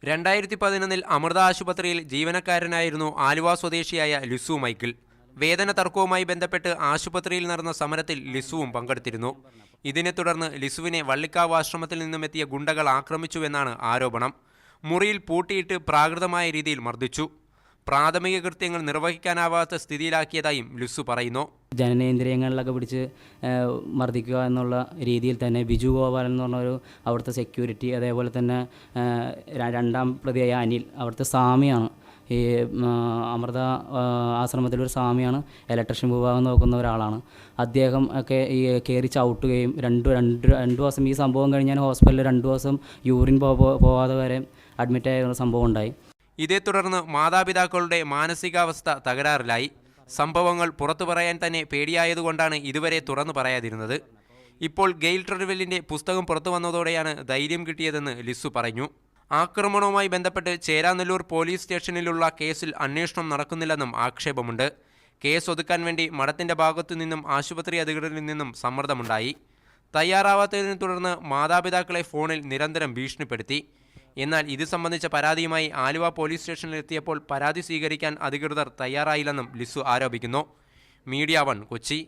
2011 അമൃത ആശുപത്രിയിൽ ജീവനക്കാരനായിരുന്നു ആലുവ സ്വദേശിയായ ലിസു മൈക്കിൾ. വേതന തർക്കവുമായി ബന്ധപ്പെട്ട് ആശുപത്രിയിൽ നടന്ന സമരത്തിൽ ലിസുവും പങ്കെടുത്തിരുന്നു. ഇതിനെ തുടർന്ന് ലിസുവിനെ വള്ളിക്കാവ് ആശ്രമത്തിൽ നിന്നുമെത്തിയ ഗുണ്ടകൾ ആക്രമിച്ചുവെന്നാണ് ആരോപണം. മുറിയിൽ പൂട്ടിയിട്ട് പ്രാകൃതമായ രീതിയിൽ മർദ്ദിച്ചു. പ്രാഥമിക കൃത്യങ്ങൾ നിർവഹിക്കാനാവാത്ത സ്ഥിതിയിലാക്കിയതായും ലിസു പറയുന്നു. ജനനേന്ദ്രിയങ്ങളിലൊക്കെ പിടിച്ച് മർദ്ദിക്കുക എന്നുള്ള രീതിയിൽ തന്നെ ബിജു ഗോപാലൻ എന്ന് പറഞ്ഞൊരു അവിടുത്തെ സെക്യൂരിറ്റി, അതേപോലെ തന്നെ രണ്ടാം പ്രതിയായ അനിൽ, അവിടുത്തെ സ്വാമിയാണ്, ഈ അമൃത ആശ്രമത്തിലൊരു സ്വാമിയാണ്, ഇലക്ട്രീഷ്യൻ വിഭാഗം നോക്കുന്ന ഒരാളാണ്. അദ്ദേഹം ഒക്കെ ഈ കയറി ചവിട്ടുകയും രണ്ട് ദിവസം ഈ സംഭവം കഴിഞ്ഞാൽ ഹോസ്പിറ്റലിൽ 2 ദിവസം യൂറിൻ പോവാതെ വരെ അഡ്മിറ്റായ സംഭവം ഉണ്ടായി. ഇതേ തുടർന്ന് മാതാപിതാക്കളുടെ മാനസികാവസ്ഥ തകരാറിലായി. സംഭവങ്ങൾ പുറത്തു പറയാൻ തന്നെ പേടിയായതുകൊണ്ടാണ് ഇതുവരെ തുറന്നു പറയാതിരുന്നത്. ഇപ്പോൾ ഗെയിൽ ട്രെഡ്വെല്ലിൻ്റെ പുസ്തകം പുറത്തു വന്നതോടെയാണ് ധൈര്യം കിട്ടിയതെന്ന് ലിസു പറഞ്ഞു. ആക്രമണവുമായി ബന്ധപ്പെട്ട് ചേരാനെല്ലൂർ പോലീസ് സ്റ്റേഷനിലുള്ള കേസിൽ അന്വേഷണം നടക്കുന്നില്ലെന്നും ആക്ഷേപമുണ്ട്. കേസ് ഒതുക്കാൻ വേണ്ടി മഠത്തിൻ്റെ ഭാഗത്തു നിന്നും ആശുപത്രി അധികൃതരിൽ നിന്നും സമ്മർദ്ദമുണ്ടായി. തയ്യാറാവാത്തതിനെ തുടർന്ന് മാതാപിതാക്കളെ ഫോണിൽ നിരന്തരം ഭീഷണിപ്പെടുത്തി. എന്നാൽ ഇത് സംബന്ധിച്ച പരാതിയുമായി ആലുവ പോലീസ് സ്റ്റേഷനിലെത്തിയപ്പോൾ പരാതി സ്വീകരിക്കാൻ അധികൃതർ തയ്യാറായില്ലെന്നും ലിസു ആരോപിക്കുന്നു. മീഡിയ 1 കൊച്ചി.